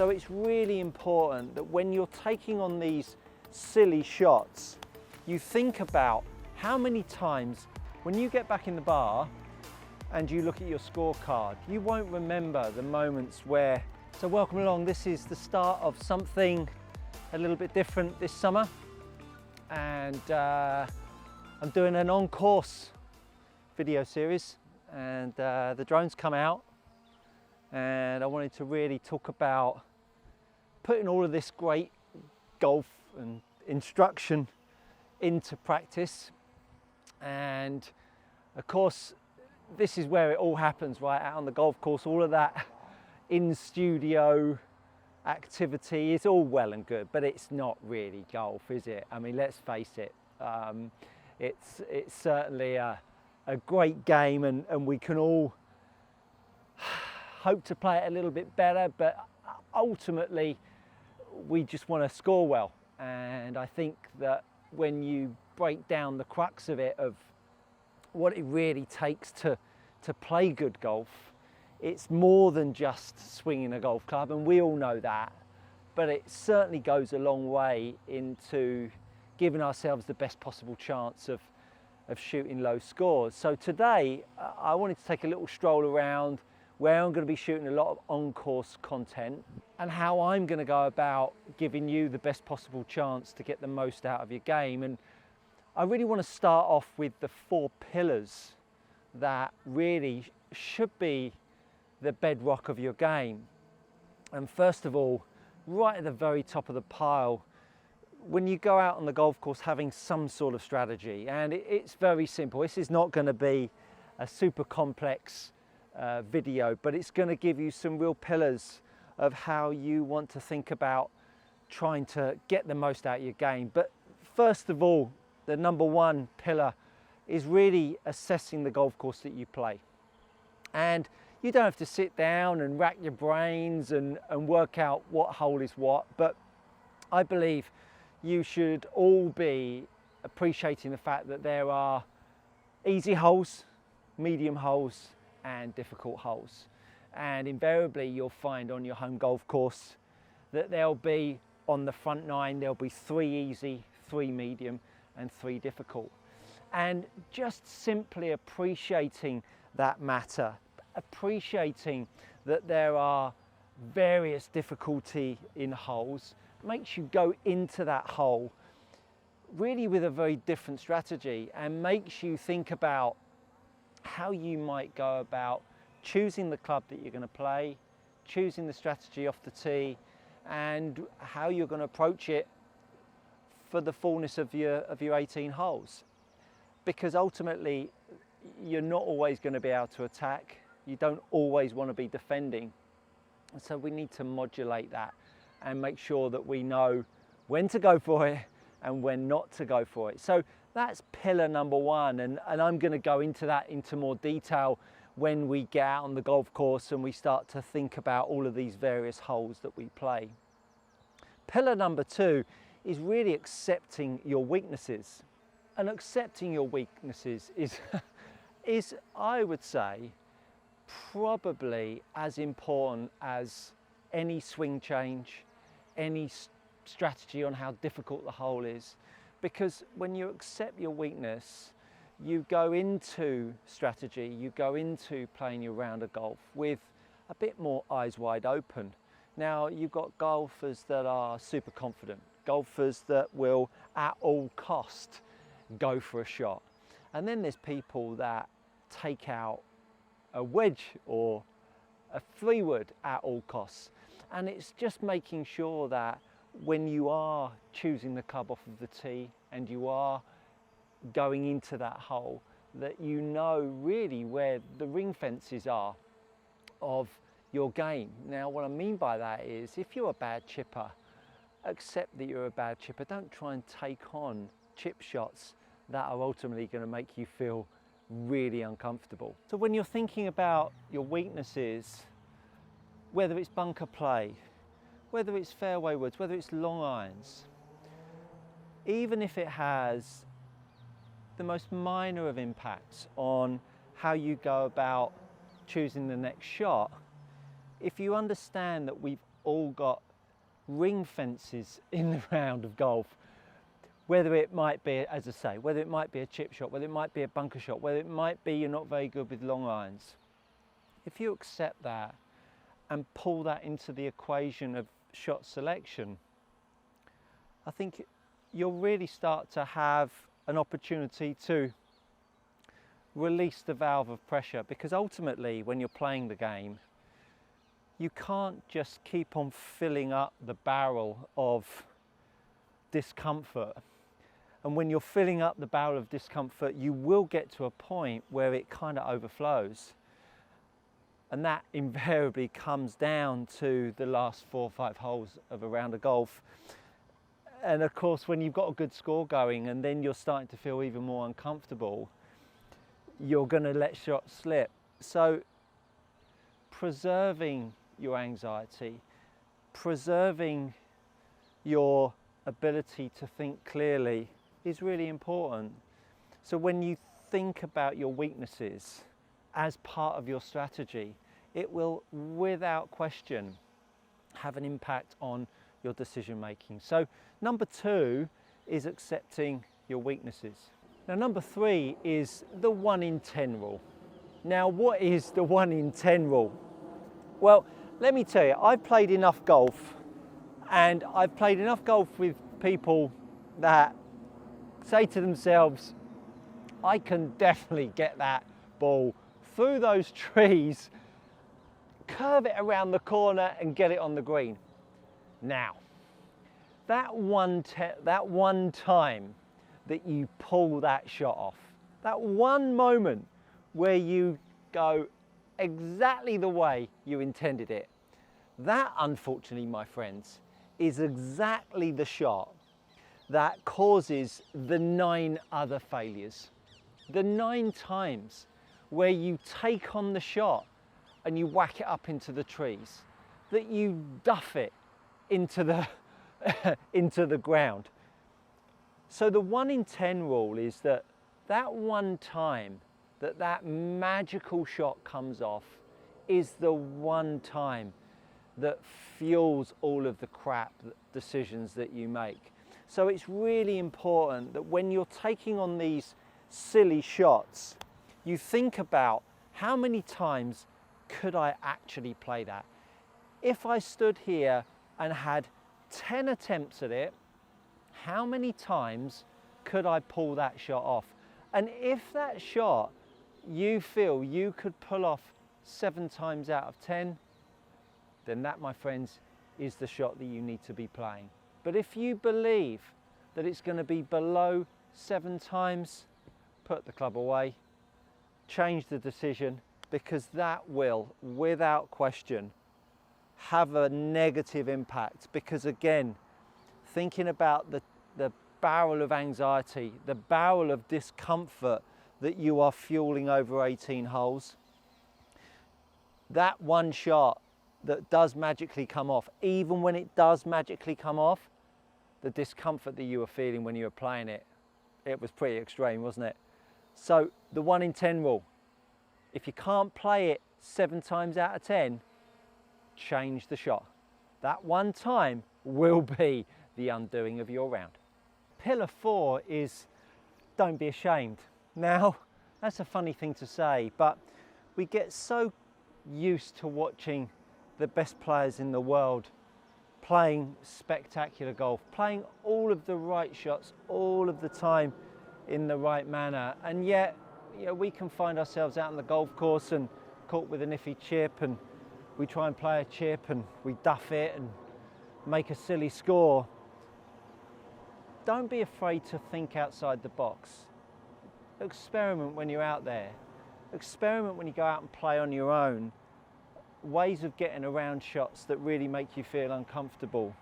So it's really important that when you're taking on these silly shots, you think about how many times when you get back in the bar and you look at your scorecard, you won't remember the moments where, so welcome along, this is the start of something a little bit different this summer, and I'm doing an on-course video series, and the drones come out, and I wanted to really talk about putting all of this great golf and instruction into practice. And of course, this is where it all happens, right out on the golf course. All of that in-studio activity is all well and good, but it's not really golf, is it? I mean, let's face it. It's certainly a great game, and we can all hope to play it a little bit better, but ultimately we just want to score well. And I think that when you break down the crux of it, of what it really takes to play good golf, it's more than just swinging a golf club, and we all know that, but it certainly goes a long way into giving ourselves the best possible chance of shooting low scores. So today I wanted to take a little stroll around where I'm going to be shooting a lot of on-course content, and how I'm going to go about giving you the best possible chance to get the most out of your game. And I really want to start off with the 4 pillars that really should be the bedrock of your game. And first of all, right at the very top of the pile, when you go out on the golf course, having some sort of strategy. And it's very simple. This is not going to be a super complex video, but it's going to give you some real pillars of how you want to think about trying to get the most out of your game. But first of all, the number 1 pillar is really assessing the golf course that you play. And you don't have to sit down and rack your brains and work out what hole is what, but I believe you should all be appreciating the fact that there are easy holes, medium holes, and difficult holes. And invariably you'll find on your home golf course that there'll be, on the front 9, there'll be 3 easy, 3 medium, and 3 difficult. And just simply appreciating that matter, appreciating that there are various difficulty in holes, makes you go into that hole really with a very different strategy, and makes you think about how you might go about choosing the club that you're going to play, choosing the strategy off the tee, and how you're going to approach it for the fullness of your 18 holes. Because ultimately you're not always going to be able to attack, you don't always want to be defending, and so we need to modulate that and make sure that we know when to go for it and when not to go for it. So that's pillar number 1, and I'm going to go into that into more detail when we get out on the golf course and we start to think about all of these various holes that we play. Pillar number 2 is really accepting your weaknesses. And accepting your weaknesses is I would say, probably as important as any swing change, any strategy on how difficult the hole is. Because when you accept your weakness, you go into strategy, you go into playing your round of golf with a bit more eyes wide open. Now, you've got golfers that are super confident, golfers that will at all cost go for a shot. And then there's people that take out a wedge or a 3-wood at all costs. And it's just making sure that when you are choosing the club off of the tee and you are going into that hole, that you know really where the ring fences are of your game. Now, what I mean by that is, if you're a bad chipper, accept that you're a bad chipper. Don't try and take on chip shots that are ultimately going to make you feel really uncomfortable. So when you're thinking about your weaknesses, whether it's bunker play, whether it's fairway woods, whether it's long irons, even if it has the most minor of impacts on how you go about choosing the next shot, if you understand that we've all got ring fences in the round of golf. Whether it might be, as I say, whether it might be a chip shot, whether it might be a bunker shot, whether it might be you're not very good with long irons. If you accept that and pull that into the equation of shot selection, I think you'll really start to have an opportunity to release the valve of pressure, because ultimately when you're playing the game, you can't just keep on filling up the barrel of discomfort. And when you're filling up the barrel of discomfort, you will get to a point where it kind of overflows. And that invariably comes down to the last 4 or 5 holes of a round of golf. And of course, when you've got a good score going and then you're starting to feel even more uncomfortable, you're going to let shots slip. So preserving your anxiety, preserving your ability to think clearly is really important. So when you think about your weaknesses as part of your strategy, it will without question have an impact on your decision making. So number 2 is accepting your weaknesses. Now number 3 is the 1 in 10 rule. Now what is the 1 in 10 rule? Well, let me tell you, I've played enough golf, and I've played enough golf with people that say to themselves, I can definitely get that ball through those trees, curve it around the corner and get it on the green. Now, that one time that you pull that shot off, that one moment where you go exactly the way you intended it, that unfortunately, my friends, is exactly the shot that causes the 9 other failures. The 9 times where you take on the shot and you whack it up into the trees, that you duff it into the into the ground. So the 1 in 10 rule is that one time that magical shot comes off is the one time that fuels all of the crap decisions that you make. So it's really important that when you're taking on these silly shots, you think about how many times could I actually play that? If I stood here and had 10 attempts at it, how many times could I pull that shot off? And if that shot you feel you could pull off 7 times out of 10, then that, my friends, is the shot that you need to be playing. But if you believe that it's going to be below 7 times, put the club away, change the decision, because that will, without question, have a negative impact. Because again, thinking about the barrel of anxiety, the barrel of discomfort that you are fueling over 18 holes, that one shot that does magically come off, even when it does magically come off, the discomfort that you were feeling when you were playing it, it was pretty extreme, wasn't it? So the 1 in 10 rule, if you can't play it 7 times out of 10, change the shot. That one time will be the undoing of your round. Pillar 4 is don't be ashamed. Now, that's a funny thing to say, but we get so used to watching the best players in the world playing spectacular golf, playing all of the right shots all of the time in the right manner, and yet we can find ourselves out on the golf course and caught with an iffy chip, and we try and play a chip and we duff it and make a silly score. Don't be afraid to think outside the box. Experiment when you're out there. Experiment when you go out and play on your own. Ways of getting around shots that really make you feel uncomfortable.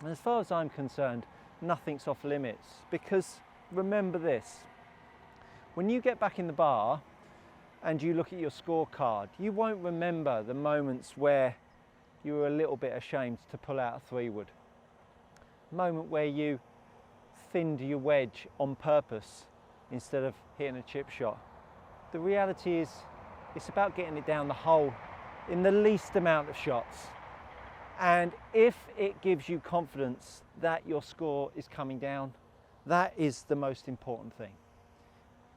And as far as I'm concerned, nothing's off limits, because remember this, when you get back in the bar and you look at your scorecard, you won't remember the moments where you were a little bit ashamed to pull out a 3-wood. Moment where you thinned your wedge on purpose instead of hitting a chip shot. The reality is, it's about getting it down the hole in the least amount of shots. And if it gives you confidence that your score is coming down, that is the most important thing.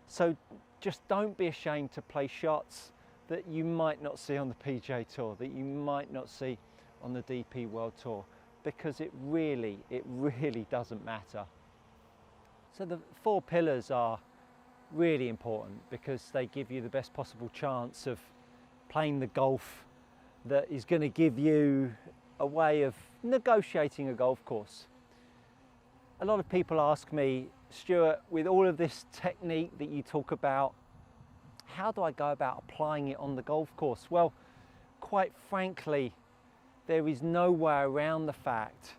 So just don't be ashamed to play shots that you might not see on the PGA Tour, that you might not see on the DP World Tour, because it really doesn't matter. So the 4 pillars are really important because they give you the best possible chance of playing the golf that is going to give you a way of negotiating a golf course. A lot of people ask me, Stuart, with all of this technique that you talk about, how do I go about applying it on the golf course? Well, quite frankly, there is no way around the fact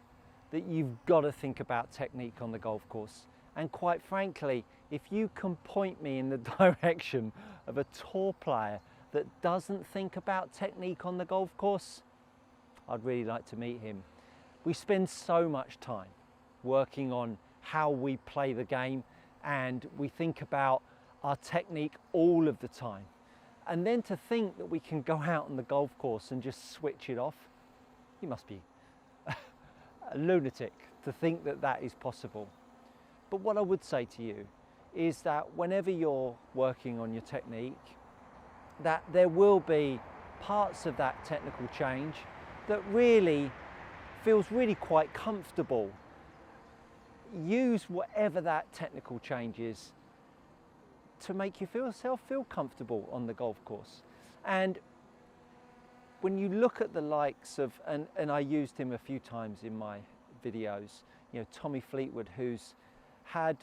that you've got to think about technique on the golf course. And quite frankly, if you can point me in the direction of a tour player that doesn't think about technique on the golf course, I'd really like to meet him. We spend so much time working on how we play the game, and we think about our technique all of the time. And then to think that we can go out on the golf course and just switch it off, you must be a lunatic to think that that is possible. But what I would say to you is that whenever you're working on your technique, that there will be parts of that technical change that really feels really quite comfortable. Use whatever that technical change is to make you feel comfortable on the golf course. And when you look at the likes of, and I used him a few times in my videos, you know, Tommy Fleetwood, who's had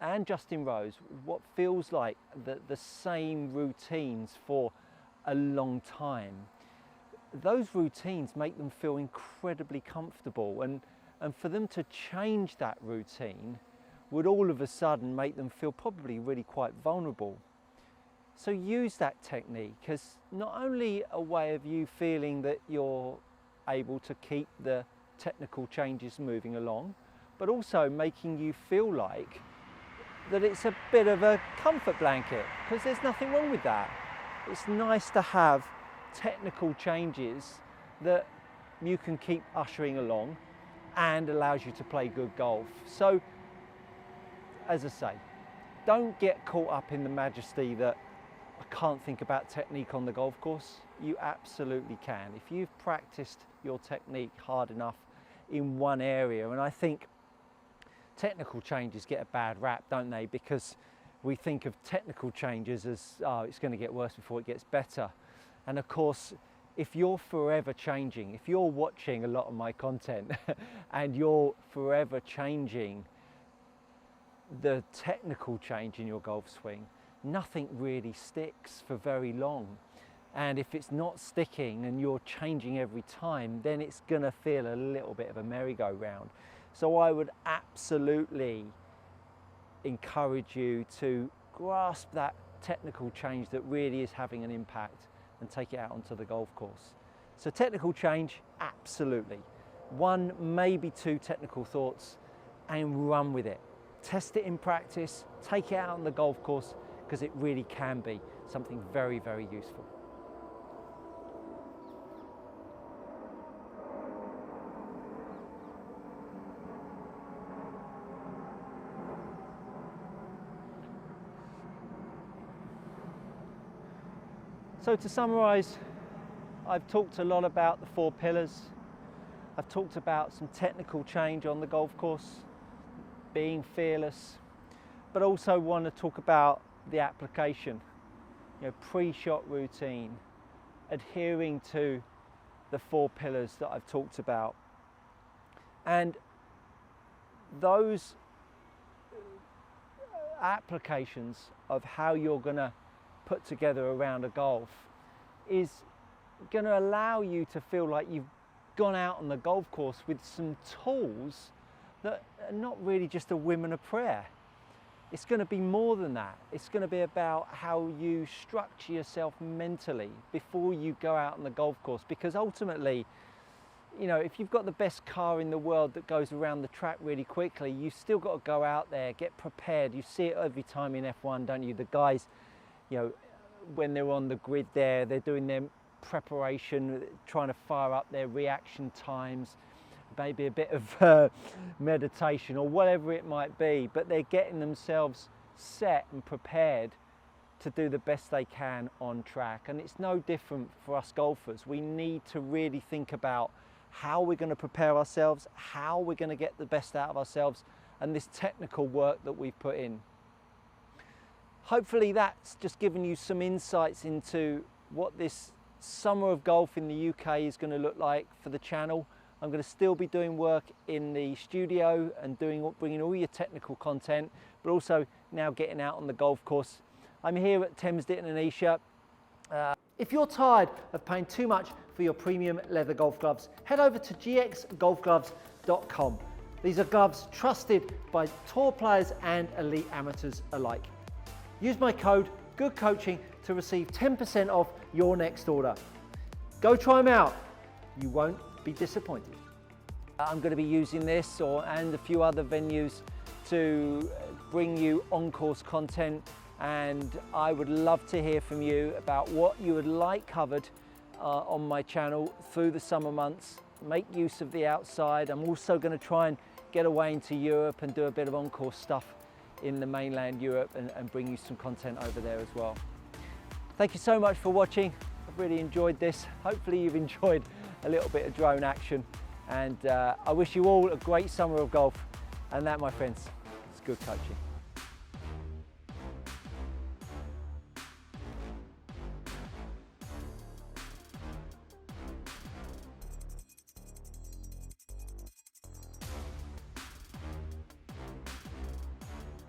and Justin Rose, what feels like the same routines for a long time. Those routines make them feel incredibly comfortable, and for them to change that routine would all of a sudden make them feel probably really quite vulnerable. So use that technique as not only a way of you feeling that you're able to keep the technical changes moving along, but also making you feel like that it's a bit of a comfort blanket, because there's nothing wrong with that. It's nice to have technical changes that you can keep ushering along and allows you to play good golf. So, as I say, don't get caught up in the majesty that I can't think about technique on the golf course. You absolutely can. If you've practiced your technique hard enough in one area, and I think technical changes get a bad rap, don't they? Because we think of technical changes as, oh, it's going to get worse before it gets better. And of course, if you're forever changing, if you're watching a lot of my content and you're forever changing the technical change in your golf swing, nothing really sticks for very long. And if it's not sticking and you're changing every time, then it's going to feel a little bit of a merry-go-round. So I would absolutely encourage you to grasp that technical change that really is having an impact and take it out onto the golf course. So technical change, absolutely. 1, maybe 2 technical thoughts and run with it. Test it in practice, take it out on the golf course, because it really can be something very, very useful. So to summarise, I've talked a lot about the 4 pillars. I've talked about some technical change on the golf course, being fearless, but also want to talk about the application, you know, pre-shot routine, adhering to the 4 pillars that I've talked about. And those applications of how you're going to put together a round of golf is going to allow you to feel like you've gone out on the golf course with some tools that are not really just a whim and a prayer. It's going to be more than that. It's going to be about how you structure yourself mentally before you go out on the golf course, because ultimately, you know, if you've got the best car in the world that goes around the track really quickly, you've still got to go out there, get prepared. You see it every time in F1, don't you? The guys, you know, when they're on the grid there, they're doing their preparation, trying to fire up their reaction times, maybe a bit of meditation or whatever it might be, but they're getting themselves set and prepared to do the best they can on track. And it's no different for us golfers. We need to really think about how we're going to prepare ourselves, how we're going to get the best out of ourselves, and this technical work that we've put in. Hopefully that's just given you some insights into what this summer of golf in the UK is going to look like for the channel. I'm going to still be doing work in the studio and bringing all your technical content, but also now getting out on the golf course. I'm here at Thames Ditton and Esher. If you're tired of paying too much for your premium leather golf gloves, head over to gxgolfgloves.com. These are gloves trusted by tour players and elite amateurs alike. Use my code GOODCOACHING to receive 10% off your next order. Go try them out. You won't be disappointed. I'm going to be using this and a few other venues to bring you on-course content, and I would love to hear from you about what you would like covered on my channel through the summer months. Make use of the outside. I'm also going to try and get away into Europe and do a bit of on-course stuff in the mainland Europe and bring you some content over there as well. Thank you so much for watching. I've really enjoyed this. Hopefully you've enjoyed a little bit of drone action, and I wish you all a great summer of golf. And that, my friends, is good coaching.